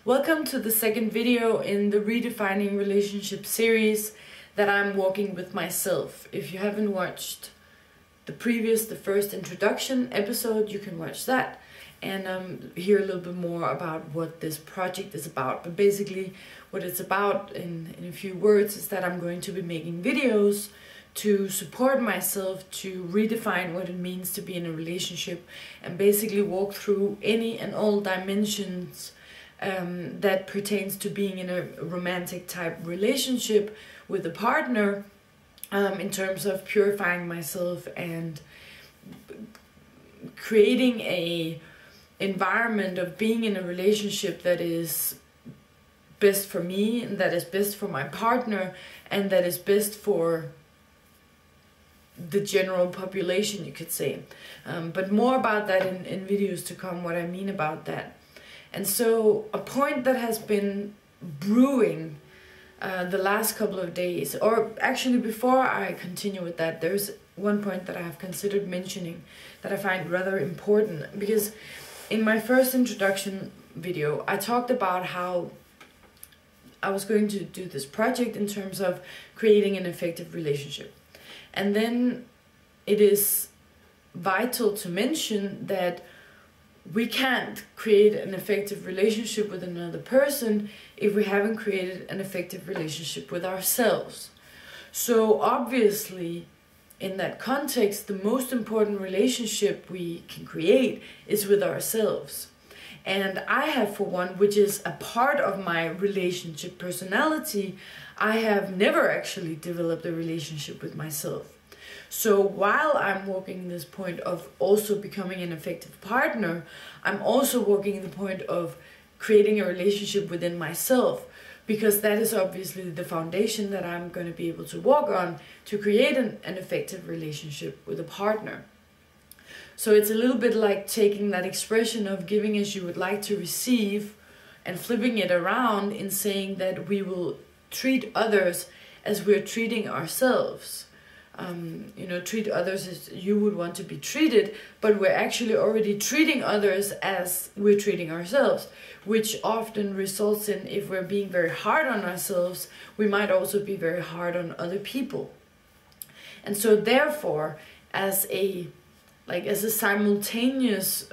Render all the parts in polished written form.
Welcome to the second video in the Redefining relationship series that I'm walking with myself. If you haven't watched the first introduction episode, you can watch that and hear a little bit more about what this project is about. But basically what it's about in a few words is that I'm going to be making videos to support myself to redefine what it means to be in a relationship and basically walk through any and all dimensions that pertains to being in a romantic type relationship with a partner, in terms of purifying myself and creating a environment of being in a relationship that is best for me, and that is best for my partner, and that is best for the general population, you could say. But more about that in videos to come, what I mean about that. And so a point that has been brewing the last couple of days, or actually before I continue with that, there's one point that I have considered mentioning that I find rather important, because in my first introduction video I talked about how I was going to do this project in terms of creating an effective relationship. And then it is vital to mention that we can't create an effective relationship with another person if we haven't created an effective relationship with ourselves. So obviously, in that context, the most important relationship we can create is with ourselves. And I have, for one, which is a part of my relationship personality, I have never actually developed a relationship with myself. So while I'm walking this point of also becoming an effective partner, I'm also walking the point of creating a relationship within myself, because that is obviously the foundation that I'm going to be able to walk on to create an effective relationship with a partner. So it's a little bit like taking that expression of giving as you would like to receive and flipping it around in saying that we will treat others as we're treating ourselves. Treat others as you would want to be treated, but we're actually already treating others as we're treating ourselves, which often results in, if we're being very hard on ourselves, we might also be very hard on other people. And so therefore, as a simultaneous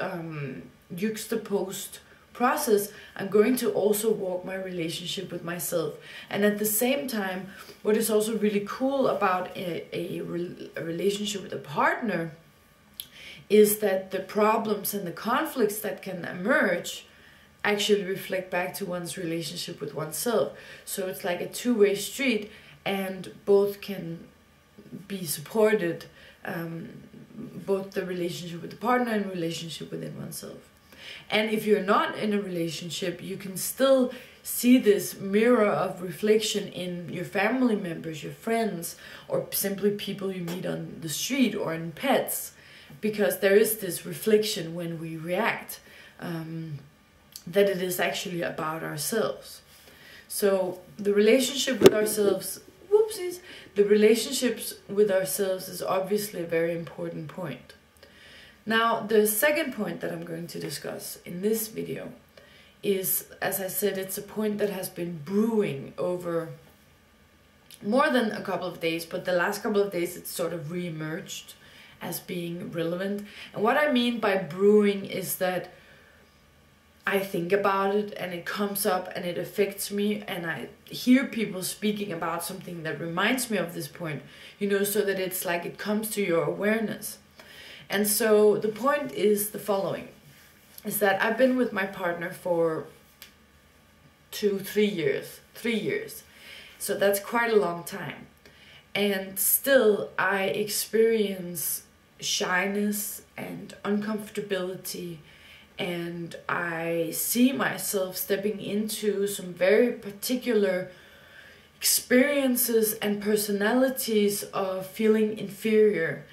juxtaposed process, I'm going to also walk my relationship with myself. And at the same time, what is also really cool about a relationship with a partner is that the problems and the conflicts that can emerge actually reflect back to one's relationship with oneself. So it's like a two-way street, and both can be supported, both the relationship with the partner and relationship within oneself. And if you're not in a relationship, you can still see this mirror of reflection in your family members, your friends, or simply people you meet on the street or in pets, because there is this reflection when we react, that it is actually about ourselves. So the relationship with ourselves, the relationships with ourselves is obviously a very important point. Now, the second point that I'm going to discuss in this video is, as I said, it's a point that has been brewing over more than a couple of days, but the last couple of days it's sort of re-emerged as being relevant. And what I mean by brewing is that I think about it and it comes up and it affects me, and I hear people speaking about something that reminds me of this point, so that it's like it comes to your awareness. And so the point is the following, is that I've been with my partner for 3 years. So that's quite a long time. And still I experience shyness and uncomfortability, and I see myself stepping into some very particular experiences and personalities of feeling inferior.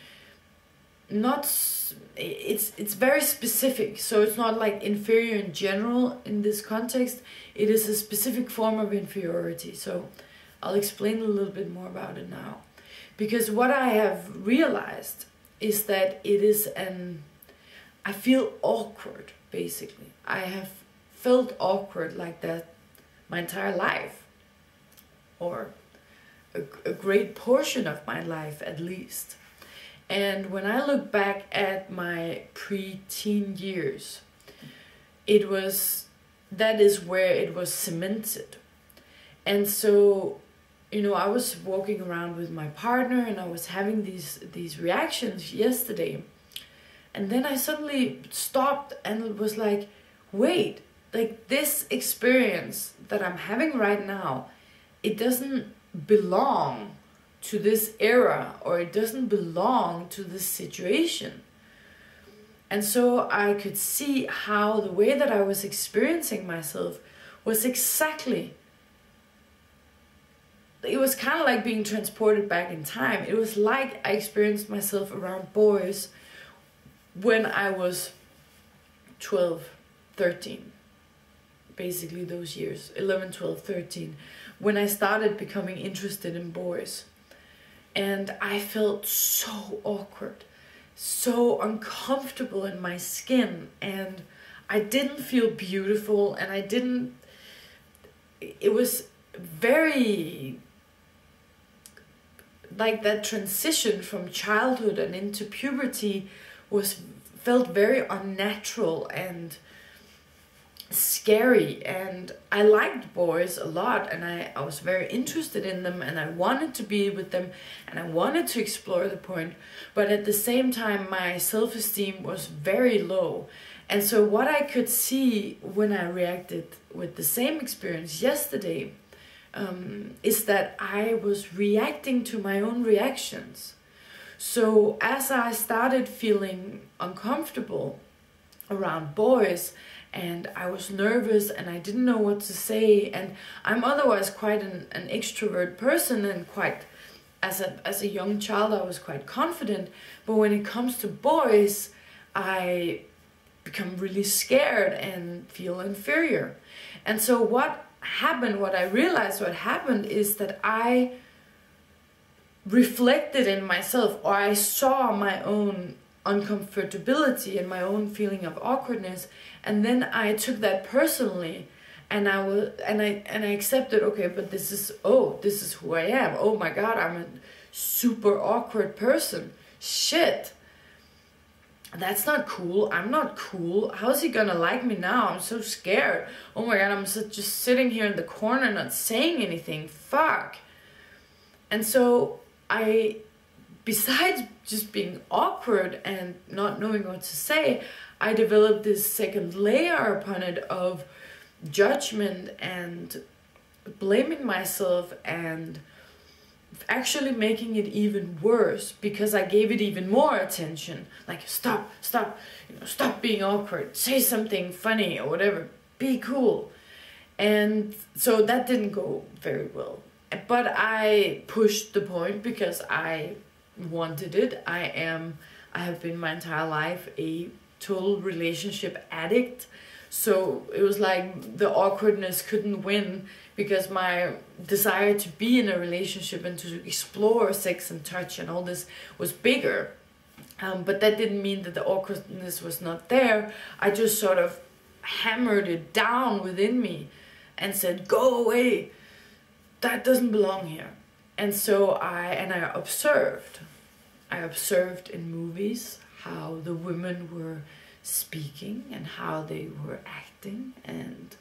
It's very specific, so it's not like inferior in general in this context. It is a specific form of inferiority. So I'll explain a little bit more about it now, because what I have realized is that it is I feel awkward, basically. I have felt awkward like that my entire life, or a great portion of my life at least. And when I look back at my pre-teen years, that is where it was cemented. And so, I was walking around with my partner and I was having these reactions yesterday. And then I suddenly stopped and was like, wait, like this experience that I'm having right now, it doesn't belong to this era, or it doesn't belong to this situation. And so I could see how the way that I was experiencing myself was exactly, it was kind of like being transported back in time. It was like I experienced myself around boys when I was 12, 13. Basically those years, 11, 12, 13, when I started becoming interested in boys. And I felt so awkward, so uncomfortable in my skin, and I didn't feel beautiful, and it was very, like that transition from childhood and into puberty felt very unnatural and scary. And I liked boys a lot, and I was very interested in them, and I wanted to be with them, and I wanted to explore the point, but at the same time my self-esteem was very low. And so what I could see when I reacted with the same experience yesterday is that I was reacting to my own reactions. So as I started feeling uncomfortable around boys, and I was nervous and I didn't know what to say, and I'm otherwise quite an extrovert person, and quite, as a young child I was quite confident, but when it comes to boys I become really scared and feel inferior. And so what I realized what happened is that I reflected in myself, or I saw my own uncomfortability and my own feeling of awkwardness, and then I took that personally, and I accepted, okay, but this is who I am. Oh my god, I'm a super awkward person. Shit, that's not cool. I'm not cool. How's he gonna like me now? I'm so scared. Oh my god, I'm just sitting here in the corner not saying anything. Fuck. And so besides just being awkward and not knowing what to say, I developed this second layer upon it of judgment and blaming myself, and actually making it even worse because I gave it even more attention. Like, stop, stop being awkward, say something funny or whatever, be cool. And so that didn't go very well. But I pushed the point because I wanted it. I have been my entire life a total relationship addict. So it was like the awkwardness couldn't win because my desire to be in a relationship and to explore sex and touch and all this was bigger. But that didn't mean that the awkwardness was not there. I just sort of hammered it down within me and said, go away. That doesn't belong here. And so I observed in movies how the women were speaking and how they were acting and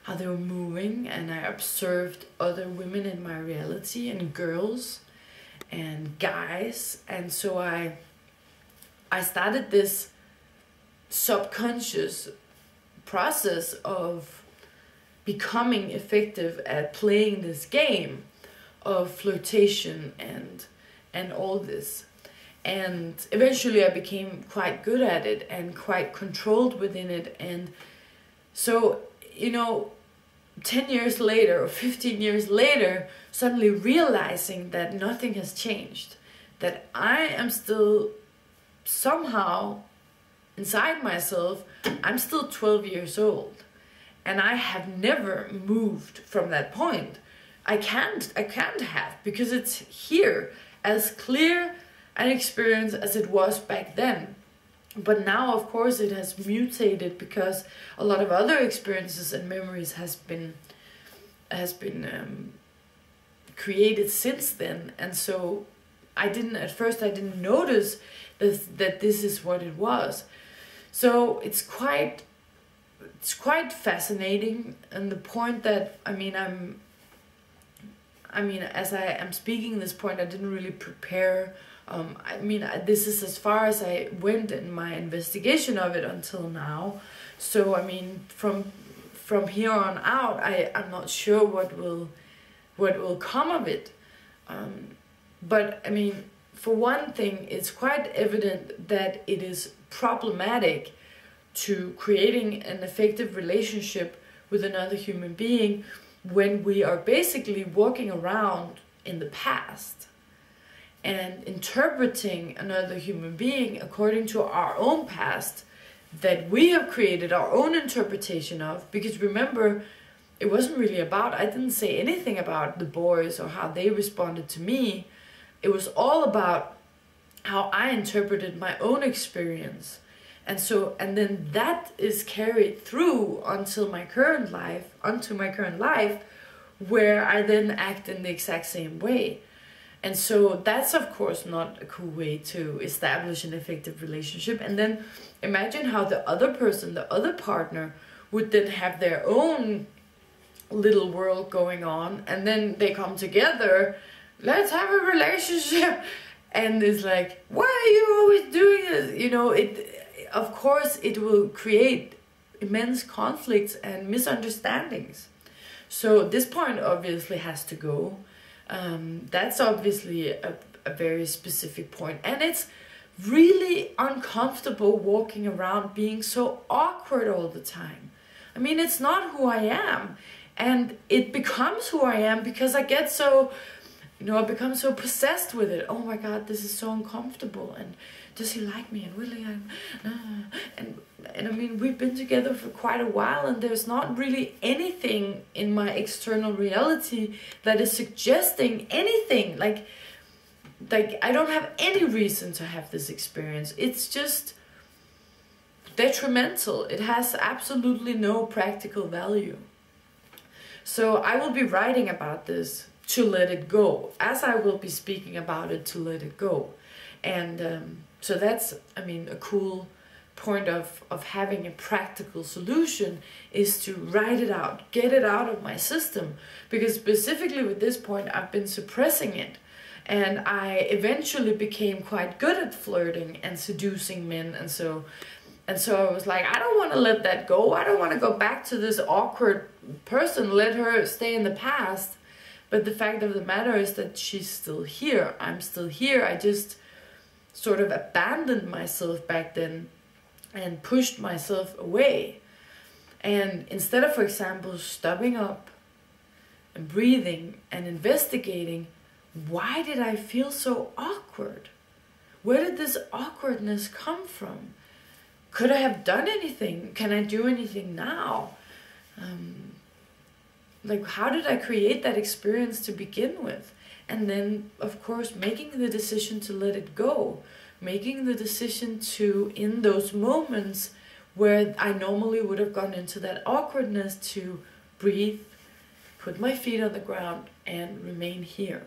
how they were moving, and I observed other women in my reality and girls and guys. And so I started this subconscious process of becoming effective at playing this game of flirtation and all this. And eventually I became quite good at it and quite controlled within it. And so, 10 years later or 15 years later, suddenly realizing that nothing has changed, that I am still somehow inside myself, I'm still 12 years old. And I have never moved from that point. I can't have, because it's here, as clear an experience as it was back then. But now, of course, it has mutated because a lot of other experiences and memories has been created since then. And so at first I didn't notice that this is what it was. So it's quite fascinating, and the point that as I am speaking this point, I didn't really prepare. This is as far as I went in my investigation of it until now. So from here on out, I'm not sure what will come of it. But for one thing, it's quite evident that it is problematic to creating an effective relationship with another human being when we are basically walking around in the past and interpreting another human being according to our own past that we have created our own interpretation of. Because remember, it wasn't really about, I didn't say anything about the boys or how they responded to me. It was all about how I interpreted my own experience. And then that is carried through onto my current life, where I then act in the exact same way. And so that's of course not a cool way to establish an effective relationship. And then imagine how the other person, the other partner, would then have their own little world going on, and then they come together, let's have a relationship, and it's like, why are you always doing this? Of course it will create immense conflicts and misunderstandings. So this point obviously has to go. That's obviously a very specific point, and it's really uncomfortable walking around being so awkward all the time. It's not who I am, and it becomes who I am because I get so, I become so possessed with it. Oh my God, this is so uncomfortable, and does he like me, and really we've been together for quite a while, and there's not really anything in my external reality that is suggesting anything. Like I don't have any reason to have this experience. It's just detrimental. It has absolutely no practical value. So I will be writing about this to let it go, as I will be speaking about it to let it go. And so that's, a cool point of having a practical solution is to write it out, get it out of my system. Because specifically with this point, I've been suppressing it. And I eventually became quite good at flirting and seducing men. And so I was like, I don't want to let that go. I don't want to go back to this awkward person, let her stay in the past. But the fact of the matter is that she's still here. I'm still here. I just sort of abandoned myself back then and pushed myself away. And instead of, for example, stopping up and breathing and investigating, why did I feel so awkward? Where did this awkwardness come from? Could I have done anything? Can I do anything now? How did I create that experience to begin with? And then, of course, making the decision to let it go. Making the decision to, in those moments where I normally would have gone into that awkwardness, to breathe, put my feet on the ground, and remain here.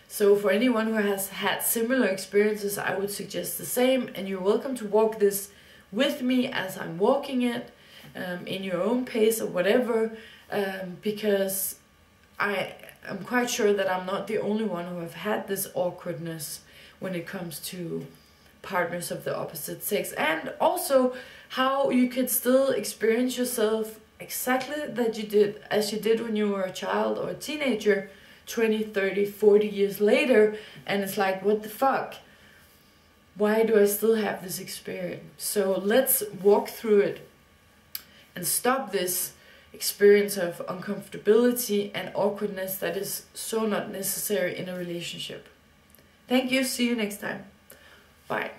So for anyone who has had similar experiences, I would suggest the same, and you're welcome to walk this with me as I'm walking it, in your own pace or whatever, because I am quite sure that I'm not the only one who have had this awkwardness when it comes to partners of the opposite sex, and also how you could still experience yourself exactly as you did when you were a child or a teenager, 20, 30, 40 years later, and it's like, what the fuck? Why do I still have this experience? So let's walk through it and stop this experience of uncomfortability and awkwardness that is so not necessary in a relationship. Thank you. See you next time. Bye.